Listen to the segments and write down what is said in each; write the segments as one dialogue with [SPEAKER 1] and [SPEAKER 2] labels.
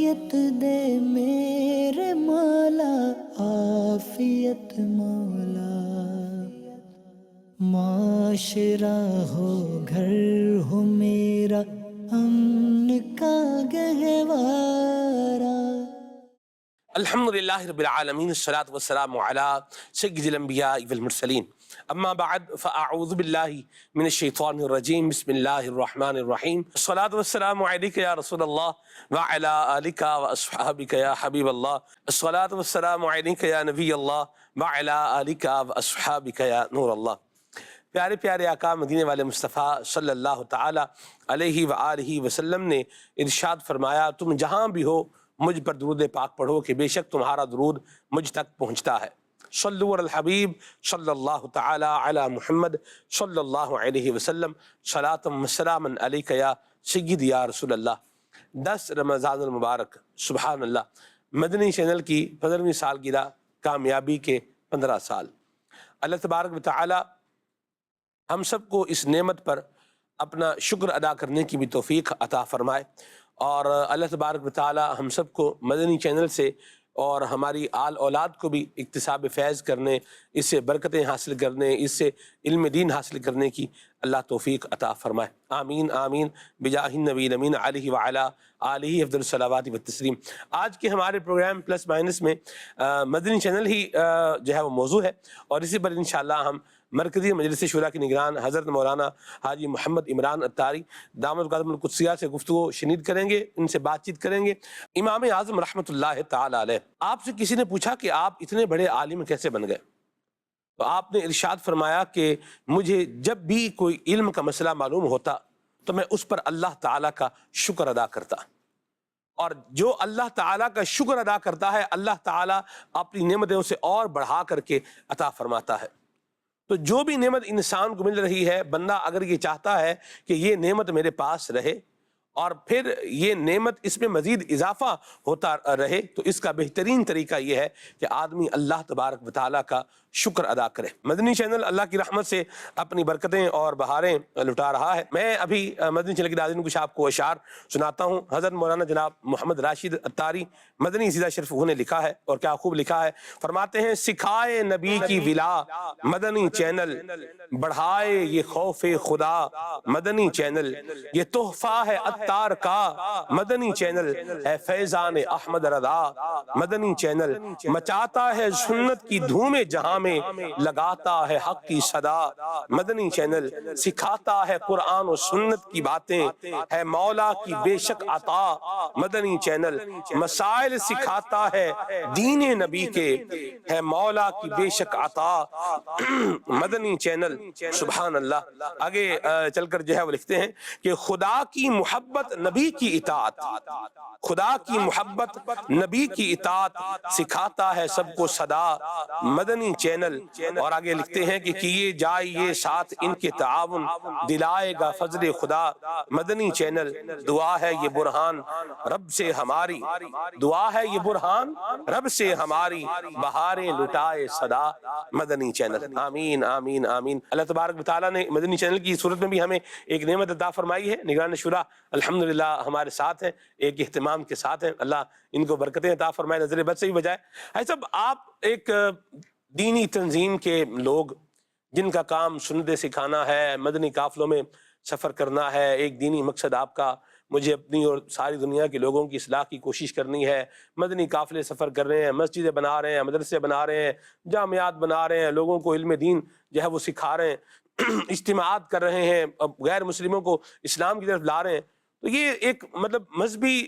[SPEAKER 1] عافیت دے میرے مولا، عافیت مولا، معاشرہ ہو گھر ہو میرا امن کا گہوارہ۔
[SPEAKER 2] الحمد للہ رب العالمین، الصلاۃ والسلام علی سید الانبیاء والمرسلین، اما بعد فاعوذ باللہ من الشیطان الرجیم، بسم اللہ الرحمن الرحیم، الصلاۃ والسلام علیک یا رسول اللہ وعلی آلک واصحابک یا حبیب اللہ، الصلاۃ والسلام علیک یا نبی اللہ وعلی آلک واصحابک یا نور اللہ۔ پیارے پیارے آقا مدینے والے مصطفیٰ صلی اللہ تعالی علیہ وآلہ وسلم نے ارشاد فرمایا، تم جہاں بھی ہو مجھ پر درود پاک پڑھو کہ بے شک تمہارا درود مجھ تک پہنچتا ہے۔ صلو علی الحبیب صلی اللہ تعالی علی محمد صلی اللہ علیہ وسلم، صلاۃ و سلاما علیک یا سید یا رسول اللہ۔ 10 رمضان المبارک، سبحان اللہ، مدنی چینل کی 15ویں سالگرہ، کامیابی کے 15 سال۔ اللہ تبارک و تعالی ہم سب کو اس نعمت پر اپنا شکر ادا کرنے کی بھی توفیق عطا فرمائے، اور اللہ تبارک و تعالی ہم سب کو مدنی چینل سے اور ہماری آل اولاد کو بھی اکتساب فیض کرنے، اس سے برکتیں حاصل کرنے، اس سے علم دین حاصل کرنے کی اللہ توفیق عطا فرمائے، آمین آمین بجاہ النبی الامین علیہ وعلی آلہ افضل الصلوات والتسلیم۔ آج کے ہمارے پروگرام پلس مائنس میں مدنی چینل ہی جو ہے وہ موضوع ہے، اور اسی پر انشاءاللہ ہم مرکزی مجلس شورا کے نگران حضرت مولانا حاجی محمد عمران اتاری دامت القدم القدسیہ سے گفتگو شنید کریں گے، ان سے بات چیت کریں گے۔ امام اعظم رحمۃ اللہ تعالی علیہ، آپ سے کسی نے پوچھا کہ آپ اتنے بڑے عالم کیسے بن گئے؟ تو آپ نے ارشاد فرمایا کہ مجھے جب بھی کوئی علم کا مسئلہ معلوم ہوتا تو میں اس پر اللہ تعالیٰ کا شکر ادا کرتا، اور جو اللہ تعالیٰ کا شکر ادا کرتا ہے اللہ تعالیٰ اپنی نعمتیں اسے اور بڑھا کر کے عطا فرماتا ہے۔ تو جو بھی نعمت انسان کو مل رہی ہے، بندہ اگر یہ چاہتا ہے کہ یہ نعمت میرے پاس رہے اور پھر یہ نعمت اس میں مزید اضافہ ہوتا رہے، تو اس کا بہترین طریقہ یہ ہے کہ آدمی اللہ تبارک و تعالیٰ کا شکر ادا کرے۔ مدنی چینل اللہ کی رحمت سے اپنی برکتیں اور بہاریں لٹا رہا ہے۔ میں ابھی مدنی چینل کے ناظرین کچھ آپ کو اشعار سناتا ہوں۔ حضرت مولانا جناب محمد راشد اتاری مدنی سیدہ شریف نے لکھا ہے، اور کیا خوب لکھا ہے۔ فرماتے ہیں، سکھائے نبی کی ولا مدنی چینل، بڑھائے یہ خوف خدا مدنی چینل، یہ تحفہ ہے اتار کا مدنی چینل، ہے فیضان احمد رضا مدنی چینل، مچاتا ہے سنت کی دھوم جہاں میں، لگاتا ہے حق کی صدا مدنی چینل، سکھاتا ہے قرآن و سنت کی باتیں، ہے مولا کی بے شک عطا مدنی چینل، مسائل سکھاتا ہے دین نبی کے، ہے مولا کی بے شک عطا مدنی چینل، سبحان اللہ۔ آگے چل کر جو ہے وہ لکھتے ہیں کہ خدا کی محبت نبی کی اطاعت، خدا کی محبت نبی کی اطاعت، سکھاتا ہے سب کو صدا مدنی چینل۔ اور آگے لکھتے ہیں کہ کیے جائیے ساتھ ان کے تعاون، دلائے گا فضل خدا مدنی چینل، دعا ہے یہ برہان رب سے ہماری، دعا ہے یہ برہان رب سے ہماری، بہاریں لٹائے صدا مدنی چینل، آمین آمین آمین۔ اللہ تبارک و تعالیٰ نے مدنی چینل کی صورت میں بھی ہمیں ایک نعمت عطا فرمائی ہے۔ نگران شورا الحمدللہ ہمارے ساتھ ہیں، ایک اہتمام کے ساتھ ہیں، اللہ ان کو برکتیں عطا فرمائے، نظر بد سے بھی بجائے۔ ہے صاحب، آپ ایک دینی تنظیم کے لوگ جن کا کام سنتیں سکھانا ہے، مدنی قافلوں میں سفر کرنا ہے، ایک دینی مقصد آپ کا مجھے اپنی اور ساری دنیا کے لوگوں کی اصلاح کی کوشش کرنی ہے، مدنی قافلے سفر کر رہے ہیں، مسجدیں بنا رہے ہیں، مدرسے بنا رہے ہیں، جامعات بنا رہے ہیں، لوگوں کو علم دین جو ہے وہ سکھا رہے ہیں، اجتماعات کر رہے ہیں، غیر مسلموں کو اسلام کی طرف لا رہے ہیں، تو یہ ایک مطلب مذہبی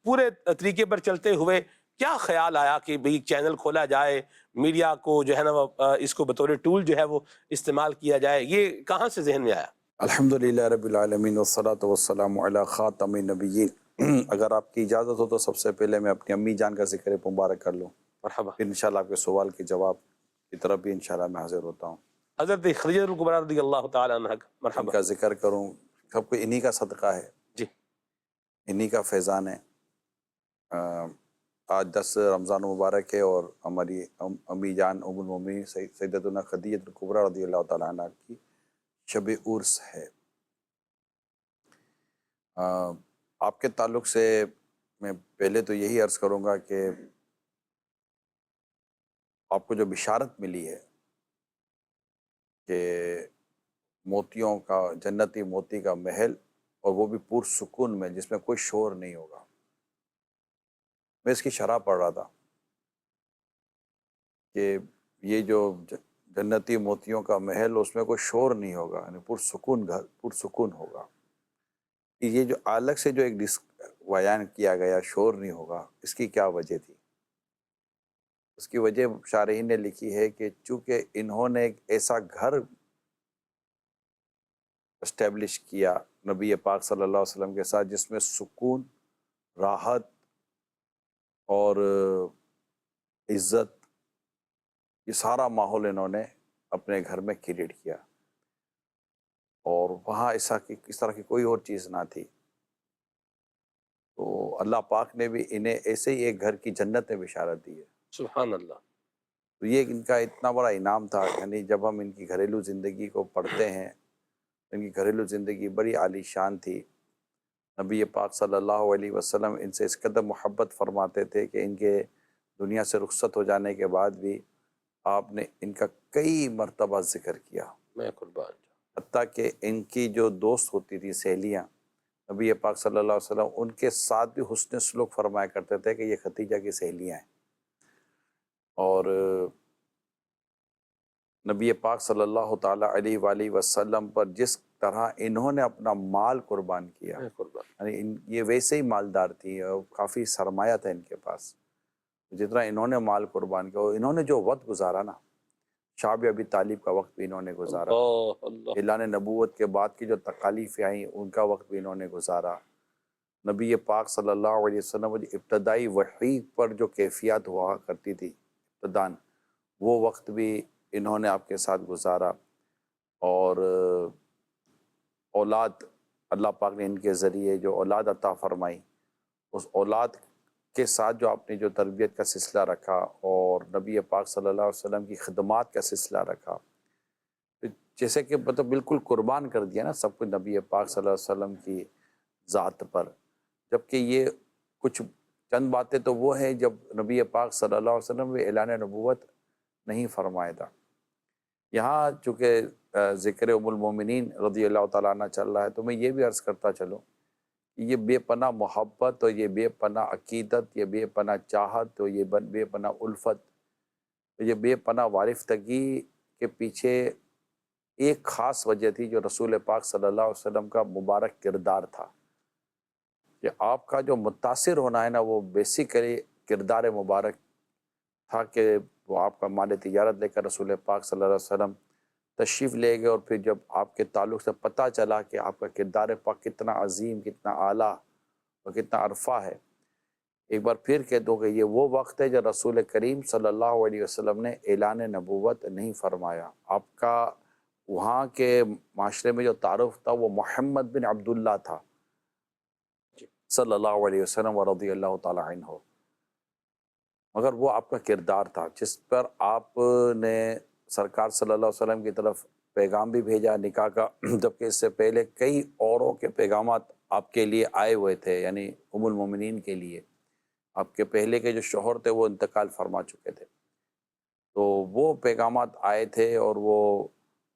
[SPEAKER 2] پورے طریقے پر چلتے ہوئے کیا خیال آیا کہ بھئی چینل کھولا جائے، میڈیا کو جو ہے نا اس کو بطور ٹول جو ہے وہ استعمال کیا جائے، یہ کہاں سے ذہن میں آیا؟
[SPEAKER 3] الحمدللہ رب العالمین والصلاة والسلام علی خاتم النبیین۔ اگر آپ کی اجازت ہو تو سب سے پہلے میں اپنی امی جان کا ذکر مبارک کر لوں،
[SPEAKER 2] مرحبا۔
[SPEAKER 3] پھر انشاءاللہ آپ کے سوال کے جواب کی طرف بھی انشاءاللہ میں حاضر ہوتا ہوں،
[SPEAKER 2] حضرت خدیجہ الکبریٰ رضی اللہ تعالی عنہ،
[SPEAKER 3] ان
[SPEAKER 2] مرحبا۔
[SPEAKER 3] کا ذکر کروں، سب کو انہی کا صدقہ ہے،
[SPEAKER 2] جی،
[SPEAKER 3] انہی کا فیضان ہے۔ آج 10 رمضان مبارک ہے، اور ہماری امی جان ام المومنین سیدتنا خدیجہ الکبریٰ رضی اللہ تعالی عنہ کی شب عرس ہے۔ آپ کے تعلق سے میں پہلے تو یہی عرض کروں گا کہ آپ کو جو بشارت ملی ہے کہ موتیوں کا، جنتی موتی کا محل، اور وہ بھی پرسکون میں، جس میں کوئی شور نہیں ہوگا. میں اس کی شرح پڑھ رہا تھا کہ یہ جو جنتی موتیوں کا محل، اس میں کوئی شور نہیں ہوگا، یعنی پرسکون گھر، پرسکون ہوگا. یہ جو الگ سے جو ایک بیان کیا گیا شور نہیں ہوگا، اس کی کیا وجہ تھی؟ اس کی وجہ شارحین نے لکھی ہے کہ چونکہ انہوں نے ایک ایسا گھر اسٹیبلش کیا نبی پاک صلی اللہ علیہ وسلم کے ساتھ، جس میں سکون، راحت اور عزت، یہ سارا ماحول انہوں نے اپنے گھر میں کریٹ کیا، اور وہاں اس طرح کی کوئی اور چیز نہ تھی. تو اللہ پاک نے بھی انہیں ایسے ہی ایک گھر کی جنت میں بشارت دی ہے.
[SPEAKER 2] سبحان اللہ.
[SPEAKER 3] تو یہ ان کا اتنا بڑا انعام تھا. یعنی جب ہم ان کی گھریلو زندگی کو پڑھتے ہیں، ان کی گھریلو زندگی بڑی عالی شان تھی. نبی پاک صلی اللہ علیہ وسلم ان سے اس قدر محبت فرماتے تھے کہ ان کے دنیا سے رخصت ہو جانے کے بعد بھی آپ نے ان کا کئی مرتبہ ذکر کیا.
[SPEAKER 2] میں قربان جاؤں.
[SPEAKER 3] حتیٰ کہ ان کی جو دوست ہوتی تھی، سہیلیاں، نبی پاک صلی اللہ علیہ وسلم ان کے ساتھ بھی حسن سلوک فرمایا کرتے تھے کہ یہ خدیجہ کی سہیلیاں ہیں. اور نبی پاک صلی اللہ تعالیٰ علیہ وآلہ وسلم پر جس طرح انہوں نے اپنا مال قربان کیا،
[SPEAKER 2] میں قربان.
[SPEAKER 3] یعنی یہ ویسے ہی مالدار تھی اور کافی سرمایہ تھا ان کے پاس، جتنا انہوں نے مال قربان کیا، اور انہوں نے جو وقت گزارا نا، شعب ابی طالب کا وقت بھی انہوں نے گزارا،
[SPEAKER 2] اللہ اللہ.
[SPEAKER 3] اعلان نبوت کے بعد کی جو تکالیف آئیں ان کا وقت بھی انہوں نے گزارا. نبی پاک صلی اللہ علیہ وسلم جو ابتدائی وحی پر جو کیفیات ہوا کرتی تھی ابتدان، وہ وقت بھی انہوں نے آپ کے ساتھ گزارا. اور اولاد، اللہ پاک نے ان کے ذریعے جو اولاد عطا فرمائی، اس اولاد کے ساتھ جو آپ نے جو تربیت کا سلسلہ رکھا اور نبی پاک صلی اللہ علیہ وسلم کی خدمات کا سلسلہ رکھا، جیسے کہ مطلب بالکل قربان کر دیا نا سب کچھ نبی پاک صلی اللہ علیہ وسلم کی ذات پر. جبکہ یہ کچھ چند باتیں تو وہ ہیں جب نبی پاک صلی اللہ علیہ وسلم نے اعلان نبوت نہیں فرمایا تھا. یہاں چونکہ ذکر ام المومنین رضی اللہ تعالیٰ عنہ چل رہا ہے، تو میں یہ بھی عرض کرتا چلوں کہ یہ بے پناہ محبت اور یہ بے پناہ عقیدت، یہ بے پناہ چاہت اور یہ بے پناہ الفت، یہ بے پناہ وارفتگی کے پیچھے ایک خاص وجہ تھی جو رسول پاک صلی اللہ علیہ وسلم کا مبارک کردار تھا. کہ آپ کا جو متاثر ہونا ہے نا، وہ بیسیکلی کردار مبارک تھا کہ وہ آپ کا مال تجارت لے کر رسول پاک صلی اللہ علیہ وسلم تشریف لے گئے، اور پھر جب آپ کے تعلق سے پتہ چلا کہ آپ کا کردار پاک کتنا عظیم، کتنا اعلیٰ اور کتنا عرفہ ہے، ایک بار پھر کہہ دو کہ یہ وہ وقت ہے جب رسول کریم صلی اللہ علیہ وسلم نے اعلان نبوت نہیں فرمایا. آپ کا وہاں کے معاشرے میں جو تعارف تھا وہ محمد بن عبداللہ تھا صلی اللہ علیہ وسلم ورضی اللہ تعالیٰ عنہ، مگر وہ آپ کا کردار تھا جس پر آپ نے سرکار صلی اللہ علیہ وسلم کی طرف پیغام بھی بھیجا نکاح کا، جبکہ اس سے پہلے کئی اوروں کے پیغامات آپ کے لیے آئے ہوئے تھے، یعنی ام المومنین کے لیے. آپ کے پہلے کے جو شوہر تھے وہ انتقال فرما چکے تھے، تو وہ پیغامات آئے تھے اور وہ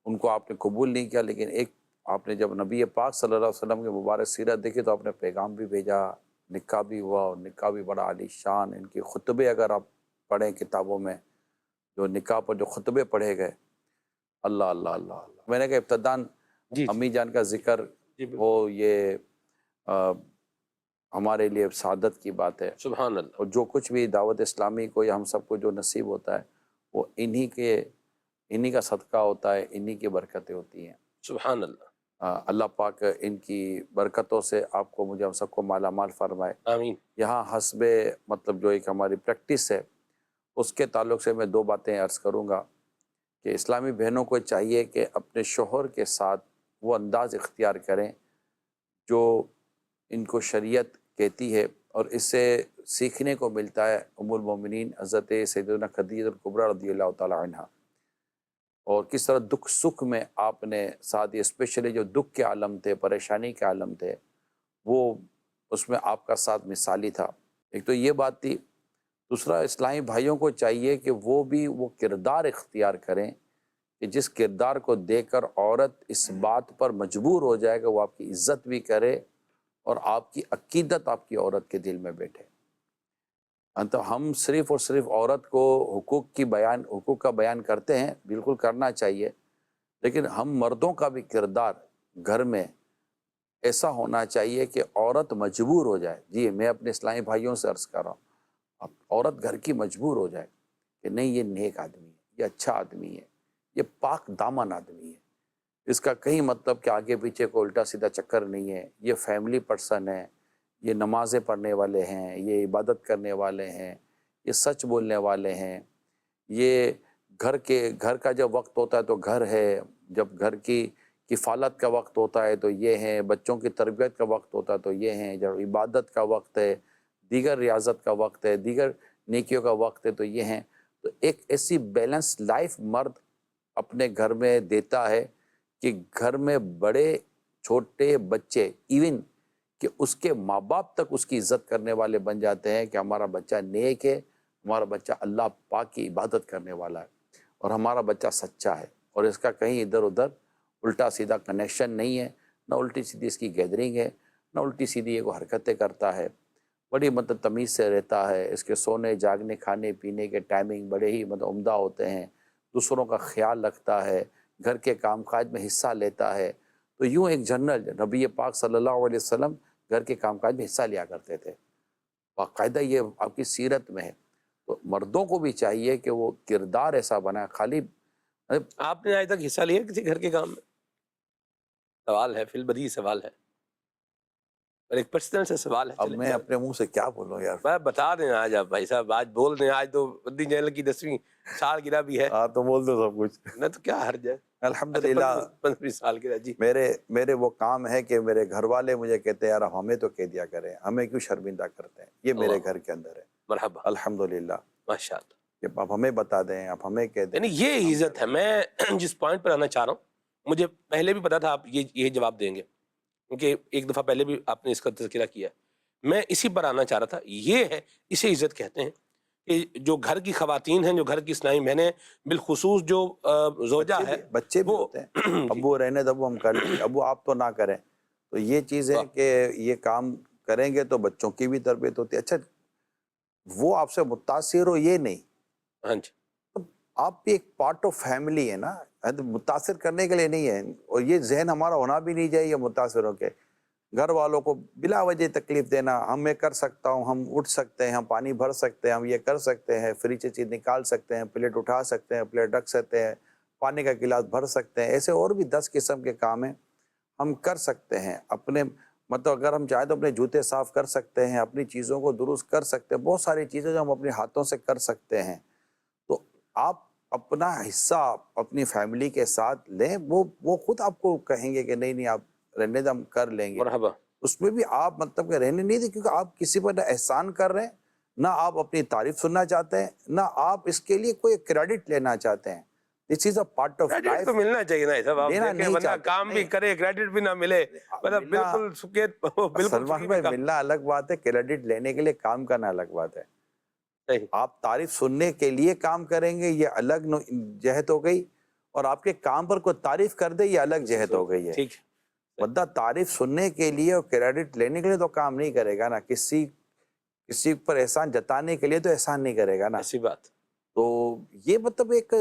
[SPEAKER 3] ان کو آپ نے قبول نہیں کیا. لیکن ایک آپ نے جب نبی پاک صلی اللہ علیہ وسلم کے مبارک سیرت دیکھی تو آپ نے پیغام بھی بھیجا، نکاح بھی ہوا، اور نکاح بھی بڑا عالی شان. ان کی خطبے اگر آپ پڑھیں کتابوں میں، جو نکاح پر جو خطبے پڑھے گئے، اللہ اللہ اللہ اللہ. میں نے کہا ابتداً
[SPEAKER 2] جی
[SPEAKER 3] امی جان کا ذکر
[SPEAKER 2] جی بالکل.
[SPEAKER 3] ہو، یہ ہمارے لیے سعادت کی بات ہے.
[SPEAKER 2] سبحان اللہ.
[SPEAKER 3] اور جو کچھ بھی دعوت اسلامی کو یا ہم سب کو جو نصیب ہوتا ہے وہ انہی کا صدقہ ہوتا ہے، انہی کی برکتیں ہوتی ہیں.
[SPEAKER 2] سبحان اللہ.
[SPEAKER 3] اللہ پاک ان کی برکتوں سے آپ کو، مجھے، ہم سب کو مالا مال فرمائے.
[SPEAKER 2] آمین.
[SPEAKER 3] یہاں حسب مطلب جو ایک ہماری پریکٹس ہے اس کے تعلق سے میں دو باتیں عرض کروں گا کہ اسلامی بہنوں کو چاہیے کہ اپنے شوہر کے ساتھ وہ انداز اختیار کریں جو ان کو شریعت کہتی ہے، اور اس سے سیکھنے کو ملتا ہے ام المومنین حضرت سیدنا خدیجہ الکبریٰ رضی اللہ تعالی عنہ، اور کس طرح دکھ سکھ میں آپ نے ساتھ، اسپیشلی جو دکھ کے عالم تھے، پریشانی کے عالم تھے، وہ اس میں آپ کا ساتھ مثالی تھا. ایک تو یہ بات تھی. دوسرا اسلامی بھائیوں کو چاہیے کہ وہ بھی وہ کردار اختیار کریں کہ جس کردار کو دیکھ کر عورت اس بات پر مجبور ہو جائے کہ وہ آپ کی عزت بھی کرے اور آپ کی عقیدت آپ کی عورت کے دل میں بیٹھے. تو ہم صرف اور صرف عورت کو حقوق کا بیان کرتے ہیں، بالکل کرنا چاہیے، لیکن ہم مردوں کا بھی کردار گھر میں ایسا ہونا چاہیے کہ عورت مجبور ہو جائے. جی میں اپنے اسلامی بھائیوں سے عرض کر رہا ہوں، عورت گھر کی مجبور ہو جائے کہ نہیں یہ نیک آدمی ہے، یہ اچھا آدمی ہے، یہ پاک دامن آدمی ہے، اس کا کہیں مطلب کہ آگے پیچھے کو الٹا سیدھا چکر نہیں ہے، یہ فیملی پرسن ہے، یہ نمازیں پڑھنے والے ہیں، یہ عبادت کرنے والے ہیں، یہ سچ بولنے والے ہیں، یہ گھر کا جب وقت ہوتا ہے تو گھر ہے، جب گھر کی کفالت کا وقت ہوتا ہے تو یہ ہیں، بچوں کی تربیت کا وقت ہوتا ہے تو یہ ہیں، جب عبادت کا وقت ہے، دیگر ریاضت کا وقت ہے، دیگر نیکیوں کا وقت ہے تو یہ ہیں. تو ایک ایسی بیلنس لائف مرد اپنے گھر میں دیتا ہے کہ گھر میں بڑے چھوٹے بچے ایون کہ اس کے ماں باپ تک اس کی عزت کرنے والے بن جاتے ہیں کہ ہمارا بچہ نیک ہے، ہمارا بچہ اللہ پاک کی عبادت کرنے والا ہے اور ہمارا بچہ سچا ہے اور اس کا کہیں ادھر ادھر الٹا سیدھا کنیکشن نہیں ہے، نہ الٹی سیدھی اس کی گیدرنگ ہے، نہ الٹی سیدھی یہ حرکتیں کرتا ہے، بڑی تمیز سے رہتا ہے. اس کے سونے جاگنے کھانے پینے کے ٹائمنگ بڑے ہی عمدہ ہوتے ہیں، دوسروں کا خیال رکھتا ہے، گھر کے کام کاج میں حصہ لیتا ہے. تو یوں ایک جنرل نبی پاک صلی اللہ علیہ وسلم گھر کے کام کاج میں حصہ لیا کرتے تھے، باقاعدہ یہ آپ کی سیرت میں ہے. تو مردوں کو بھی چاہیے کہ وہ کردار ایسا بنائے. خالی
[SPEAKER 2] آپ نے آج تک حصہ لیا کسی گھر کے کام میں؟ سوال ہے، فی البدیہہ سوال ہے، اور ایک پرسنل سے سوال ہے.
[SPEAKER 3] اب میں اپنے منہ سے کیا بولوں یار،
[SPEAKER 2] میں بتا دیں آج آپ بھائی صاحب، آج بول دیں، آج تو مدنی چینل کی 10ویں سالگرہ بھی ہے.
[SPEAKER 3] ہاں تو بول دو سب کچھ.
[SPEAKER 2] نہ تو کیا حرج ہے.
[SPEAKER 3] الحمدللہ
[SPEAKER 2] 15ویں سالگرہ. جی
[SPEAKER 3] میرے وہ کام ہے کہ میرے گھر والے مجھے کہتے ہیں یار ہمیں تو کہہ دیا کریں، ہمیں کیوں شرمندہ کرتے ہیں، یہ میرے گھر کے اندر ہے.
[SPEAKER 2] مرحبا،
[SPEAKER 3] الحمدللہ
[SPEAKER 2] ماشاء اللہ.
[SPEAKER 3] کہ آپ ہمیں بتا دیں، آپ ہمیں کہہ دیں.
[SPEAKER 2] یعنی یہ عزت ہے. میں جس پوائنٹ پر آنا چاہ رہا ہوں، مجھے پہلے بھی پتا تھا آپ یہ جواب دیں گے، کیونکہ ایک دفعہ پہلے بھی آپ نے اس کا تذکرہ کیا. میں اسی پر آنا چاہ رہا تھا. یہ ہے، اسے عزت کہتے ہیں کہ جو گھر کی خواتین ہیں، جو گھر کی اسلامی بہنیں، بالخصوص جو زوجہ ہے،
[SPEAKER 3] بچے بھی ہوتے ہیں، ابو رہنے دو، ابو ہم کر لیں گے، ابو آپ تو نہ کریں. تو یہ چیز ہے کہ یہ کام کریں گے تو بچوں کی بھی تربیت ہوتی ہے. اچھا وہ آپ سے متاثر ہو یہ نہیں،
[SPEAKER 2] ہاں جی،
[SPEAKER 3] آپ بھی ایک پارٹ آف فیملی ہے نا، متاثر کرنے کے لیے نہیں ہے. اور یہ ذہن ہمارا ہونا بھی نہیں چاہیے متاثر ہو کے گھر والوں کو بلا وجہ تکلیف دینا. ہم میں کر سکتا ہوں، ہم اٹھ سکتے ہیں، ہم پانی بھر سکتے ہیں، ہم یہ کر سکتے ہیں، فریج سے چیز نکال سکتے ہیں، پلیٹ اٹھا سکتے ہیں، پلیٹ رکھ سکتے ہیں، پانی کا گلاس بھر سکتے ہیں. ایسے اور بھی 10 قسم کے کام ہیں ہم کر سکتے ہیں. اپنے اگر ہم چاہیں تو اپنے جوتے صاف کر سکتے ہیں، اپنی چیزوں کو درست کر سکتے ہیں. بہت ساری چیزیں جو ہم اپنے ہاتھوں سے کر سکتے ہیں. تو آپ اپنا حصہ اپنی فیملی کے ساتھ لیں، وہ خود آپ کو کہیں گے کہ نہیں آپ رہنے دیں، ہم کر لیں گے.
[SPEAKER 2] مرحبا.
[SPEAKER 3] اس میں بھی آپ کہ رہنے نہیں دیں، کیونکہ آپ کسی پر نہ احسان کر رہے ہیں، نہ آپ اپنی تعریف سننا چاہتے ہیں، نہ آپ اس کے لیے کوئی کریڈٹ لینا چاہتے ہیں. This is a part of
[SPEAKER 2] credit
[SPEAKER 3] life.
[SPEAKER 2] تو ملنا چاہیے نا صاحب. آپ
[SPEAKER 3] لینا
[SPEAKER 2] دیکھیں
[SPEAKER 3] نہیں
[SPEAKER 2] بندہ
[SPEAKER 3] چاہتے،
[SPEAKER 2] کام بھی
[SPEAKER 3] نہیں.
[SPEAKER 2] کرے، کریڈٹ بھی نہ ملے، مطلب بالکل سکیت، بالکل
[SPEAKER 3] سلمان بھائی ملنا الگ بات ہے، کریڈٹ لینے کے لیے کام کرنا الگ بات ہے.
[SPEAKER 2] صحیح.
[SPEAKER 3] آپ تعریف سننے کے لیے کام کریں گے یہ الگ جہت ہو گئی، اور آپ کے کام پر کوئی تعریف کر دے یہ الگ جہت ہو گئی ہے.
[SPEAKER 2] ٹھیک ہے.
[SPEAKER 3] بندہ تعریف سننے کے لیے اور کریڈٹ لینے کے لیے تو کام نہیں کرے گا نا. کسی پر احسان جتانے کے لیے تو احسان نہیں کرے گا نا.
[SPEAKER 2] ایسی بات.
[SPEAKER 3] تو یہ ایک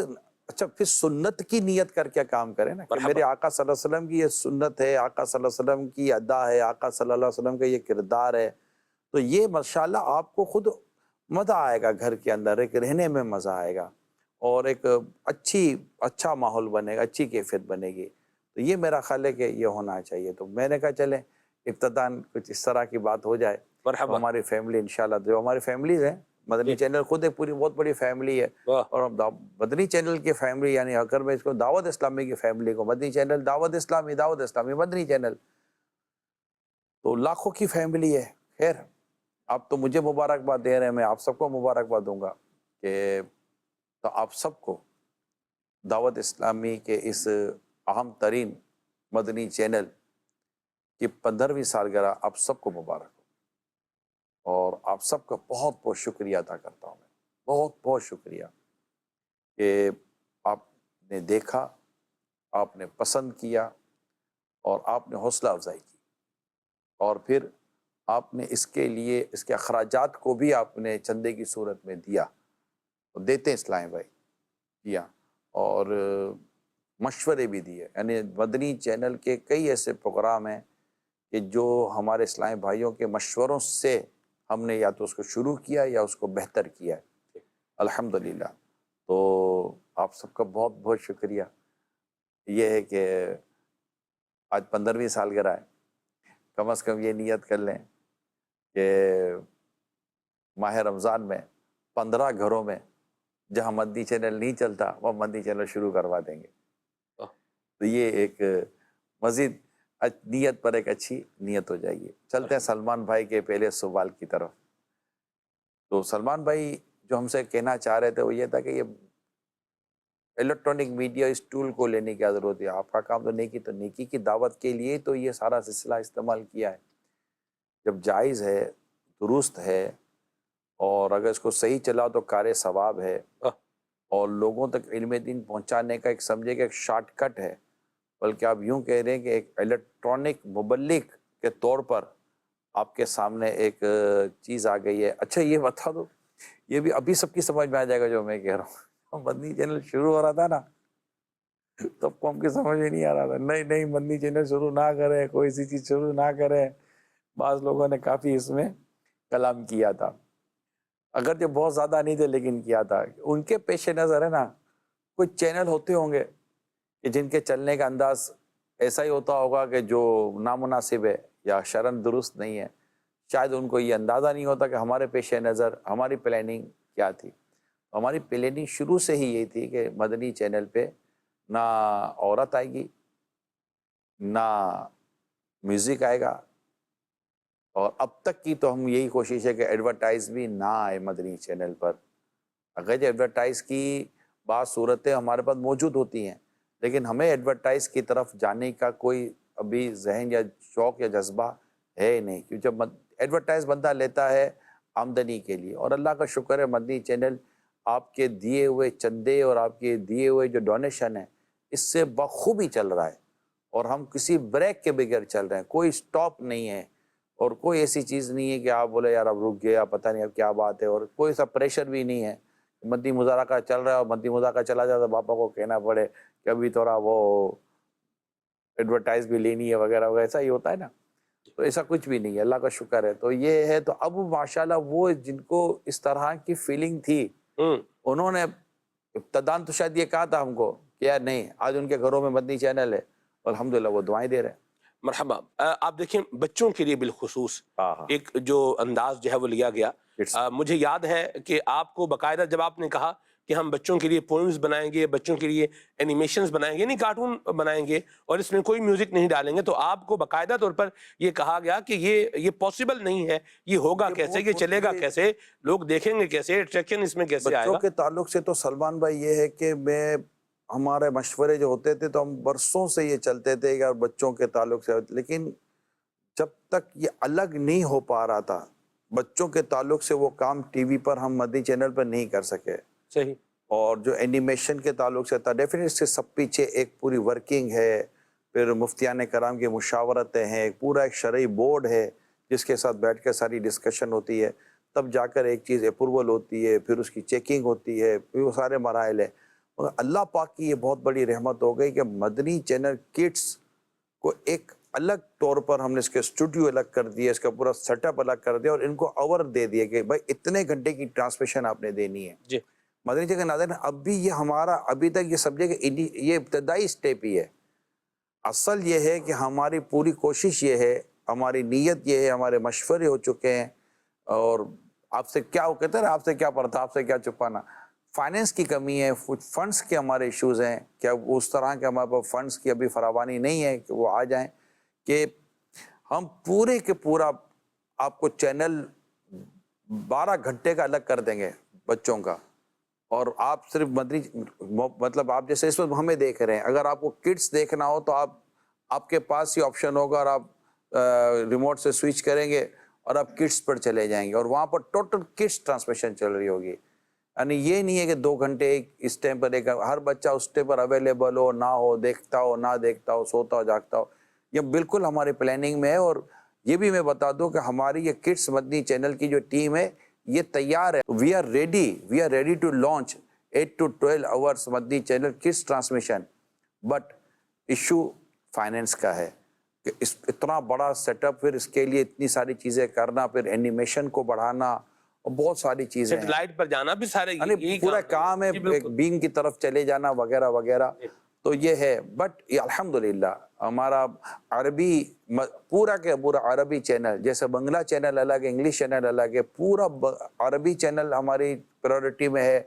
[SPEAKER 3] اچھا پھر سنت کی نیت کر کے کام کریں نا کہ میرے آقا صلی اللہ علیہ وسلم کی یہ سنت ہے، آقا صلی اللہ علیہ وسلم کی ادا ہے، آقا صلی اللہ علیہ وسلم کا یہ کردار ہے. تو یہ ماشاءاللہ آپ کو خود مزہ آئے گا، گھر کے اندر ایک رہنے میں مزہ آئے گا، اور ایک اچھا ماحول بنے گا، اچھی کیفیت بنے گی. تو یہ میرا خیال ہے کہ یہ ہونا چاہیے. تو میں نے کہا چلیں ابتداً کچھ اس طرح کی بات ہو جائے. ہماری فیملی انشاءاللہ، جو ہماری فیملیز ہیں، مدنی چینل خود ایک پوری بہت بڑی فیملی ہے. اور مدنی چینل کی فیملی، یعنی اگر میں اس کو دعوت اسلامی کی فیملی کو، مدنی چینل دعوت اسلامی مدنی چینل، تو لاکھوں کی فیملی ہے. خیر آپ تو مجھے مبارکباد دے رہے ہیں، میں آپ سب کو مبارکباد دوں گا کہ تو آپ سب کو دعوت اسلامی کے اس اہم ترین مدنی چینل کی 15ویں سالگرہ آپ سب کو مبارک ہو. اور آپ سب کا بہت بہت شکریہ ادا کرتا ہوں میں، بہت بہت شکریہ کہ آپ نے دیکھا، آپ نے پسند کیا اور آپ نے حوصلہ افزائی کی، اور پھر آپ نے اس کے لیے اس کے اخراجات کو بھی آپ نے چندے کی صورت میں دیا، اور دیتے ہیں اسلام بھائی دیا، اور مشورے بھی دیے. یعنی مدنی چینل کے کئی ایسے پروگرام ہیں کہ جو ہمارے اسلامی بھائیوں کے مشوروں سے ہم نے یا تو اس کو شروع کیا یا اس کو بہتر کیا ہے الحمدللہ. تو آپ سب کا بہت بہت شکریہ. یہ ہے کہ آج 15ویں سالگرہ ہے، کم از کم یہ نیت کر لیں کہ ماہ رمضان میں 15 گھروں میں جہاں مدنی چینل نہیں چلتا وہ مدنی چینل شروع کروا دیں گے. تو یہ ایک مزید نیت پر ایک اچھی نیت ہو جائے گی. چلتے ہیں سلمان بھائی کے پہلے سوال کی طرف. تو سلمان بھائی جو ہم سے کہنا چاہ رہے تھے وہ یہ تھا کہ یہ الیکٹرانک میڈیا اس ٹول کو لینے کی ضرورت ہے. آپ کا کام تو نیکی کی دعوت کے لیے تو یہ سارا سلسلہ استعمال کیا ہے. جب جائز ہے، درست ہے، اور اگر اس کو صحیح چلا تو کار ثواب ہے، اور لوگوں تک علم دین پہنچانے کا ایک سمجھے کہ ایک شارٹ کٹ ہے. بلکہ آپ یوں کہہ رہے ہیں کہ ایک الیکٹرانک مبلغ کے طور پر آپ کے سامنے ایک چیز آ گئی ہے. اچھا یہ بتا دو، یہ بھی ابھی سب کی سمجھ میں آ جائے گا جو میں کہہ رہا ہوں. مدنی چینل شروع ہو رہا تھا نا تب قوم کی سمجھ میں نہیں آ رہا تھا، نہیں مدنی چینل شروع نہ کریں، کوئی سی چیز شروع نہ کریں. بعض لوگوں نے کافی اس میں کلام کیا تھا، اگرچہ بہت زیادہ نہیں تھے لیکن کیا تھا. ان کے پیش نظر ہے نا کوئی چینل ہوتے ہوں گے کہ جن کے چلنے کا انداز ایسا ہی ہوتا ہوگا کہ جو نامناسب ہے یا شرعاً درست نہیں ہے. شاید ان کو یہ اندازہ نہیں ہوتا کہ ہمارے پیش نظر ہماری پلاننگ کیا تھی. ہماری پلاننگ شروع سے ہی یہی تھی کہ مدنی چینل پہ نہ عورت آئے گی، نہ میوزک آئے گا، اور اب تک کی تو ہم یہی کوشش ہے کہ ایڈورٹائز بھی نہ آئے مدنی چینل پر. اگر ایڈورٹائز کی بعض صورتیں ہمارے پاس موجود ہوتی ہیں لیکن ہمیں ایڈورٹائز کی طرف جانے کا کوئی ابھی ذہن یا شوق یا جذبہ ہے نہیں، کیونکہ جب ایڈورٹائز بندہ لیتا ہے آمدنی کے لیے، اور اللہ کا شکر ہے مدنی چینل آپ کے دیے ہوئے چندے اور آپ کے دیے ہوئے جو ڈونیشن ہے اس سے بخوبی چل رہا ہے، اور ہم کسی بریک کے بغیر چل رہے ہیں، کوئی سٹاپ نہیں ہے، اور کوئی ایسی چیز نہیں ہے کہ آپ بولے یار اب رک گیا پتہ نہیں اب کیا بات ہے، اور کوئی سا پریشر بھی نہیں ہے. مدنی مذاکرہ چل رہا ہے اور مدنی مذاکرہ چلا جاتا ہے باپا کو کہنا پڑے کہ ابھی تھوڑا وہ ایڈورٹائز بھی لینی ہے وغیرہ وغیرہ، ایسا ہی ہوتا ہے نا. تو ایسا کچھ بھی نہیں ہے، اللہ کا شکر ہے. تو یہ ہے. تو اب ماشاءاللہ وہ جن کو اس طرح کی فیلنگ تھی انہوں نے ابتداً تو شاید یہ کہا تھا ہم کو کہ یار نہیں، آج ان کے گھروں میں مدنی چینل ہے، الحمدللہ وہ دعائیں دے رہے ہیں.
[SPEAKER 2] مرحبا. آپ دیکھیں بچوں کے لیے بالخصوص ایک جو انداز جو ہے وہ لیا گیا. مجھے یاد ہے کہ آپ کو باقاعدہ جب آپ نے کہا کہ ہم بچوں کے لیے پوئمز بنائیں گے، بچوں کے لیے اینیمیشنز بنائیں گے، یعنی کارٹون بنائیں گے اور اس میں کوئی میوزک نہیں ڈالیں گے، تو آپ کو باقاعدہ طور پر یہ کہا گیا کہ یہ پاسبل نہیں ہے، یہ ہوگا کیسے، یہ چلے گا کیسے، لوگ دیکھیں گے کیسے، اٹریکشن اس میں کیسے آئے گا.
[SPEAKER 3] بچوں کے تعلق سے تو سلمان بھائی یہ ہے کہ ہمارے مشورے جو ہوتے تھے تو ہم برسوں سے یہ چلتے تھے کہ بچوں کے تعلق سے، لیکن جب تک یہ الگ نہیں ہو پا رہا تھا بچوں کے تعلق سے وہ کام ٹی وی پر ہم مدنی چینل پر نہیں کر سکے.
[SPEAKER 2] صحیح.
[SPEAKER 3] اور جو اینیمیشن کے تعلق سے تھا ڈیفینیٹ سے سب پیچھے ایک پوری ورکنگ ہے، پھر مفتیان کرام کی مشاورتیں ہیں، ایک پورا ایک شرعی بورڈ ہے جس کے ساتھ بیٹھ کے ساری ڈسکشن ہوتی ہے، تب جا کر ایک چیز اپروول ہوتی ہے، پھر اس کی چیکنگ ہوتی ہے، پھر وہ سارے مراحل ہیں. مگر اللہ پاک کی یہ بہت بڑی رحمت ہو گئی کہ مدنی چینل کڈس کو ایک الگ طور پر ہم نے اس کے اسٹوڈیو الگ کر دیا، اس کا پورا سیٹ اپ الگ کر دیا، اور ان کو آور دے دیا کہ بھائی اتنے گھنٹے کی ٹرانسمیشن آپ نے دینی ہے.
[SPEAKER 2] جی.
[SPEAKER 3] مدنی چینل کے ناظرین اب بھی یہ ہمارا ابھی تک یہ سمجھے کہ یہ ابتدائی سٹیپ ہی ہے. اصل یہ ہے کہ ہماری پوری کوشش یہ ہے، ہماری نیت یہ ہے، ہمارے مشورے ہو چکے ہیں، اور آپ سے کیا وہ کہتے ہیں آپ سے کیا پڑتا، آپ سے کیا چھپانا. فائنینس کی کمی ہے، فنڈز کے ہمارے ایشوز ہیں، کیا اس طرح کے ہمارے پاس فنڈز کی ابھی فراوانی نہیں ہے کہ وہ آ جائیں کہ ہم پورے کے پورا آپ کو چینل 12 گھنٹے کا الگ کر دیں گے بچوں کا، اور آپ صرف مدنی مطلب آپ جیسے اس وقت ہمیں دیکھ رہے ہیں، اگر آپ کو کڈس دیکھنا ہو تو آپ کے پاس ہی آپشن ہوگا، اور آپ ریموٹ سے سوئچ کریں گے اور آپ کڈس پر چلے جائیں گے اور وہاں پر ٹوٹل کڈس ٹرانسمیشن چل رہی ہوگی. یعنی یہ نہیں ہے کہ 2 گھنٹے اس ٹائم پر ہر بچہ اس ٹائم پر اویلیبل ہو نہ ہو، دیکھتا ہو نہ دیکھتا ہو، سوتا ہو جاگتا ہو. یہ بالکل ہمارے پلاننگ میں ہے. اور یہ بھی میں بتا دوں کہ ہماری یہ کڈس مدنی چینل کی جو ٹیم ہے یہ تیار ہے. We are ready to launch 8 to 12 hours Madani channel kids transmission. But issue finance کا ہے کہ اتنا بڑا سیٹ اپ، پھر اس کے لیے اتنی ساری چیزیں کرنا، پھر اینیمیشن کو بڑھانا اور بہت ساری چیزیں ہیں.
[SPEAKER 2] سیٹلائٹ پر جانا بھی سارے
[SPEAKER 3] یعنی پورا کام ہے، ایک بیم کی طرف چلے جانا وغیرہ وغیرہ. تو یہ ہے. بٹ یہ الحمدللہ ہمارا عربی پورا کے پورا عربی چینل، جیسے بنگلہ چینل الگ ہے، انگلش چینل الگ ہے، پورا عربی چینل ہماری پریورٹی میں ہے.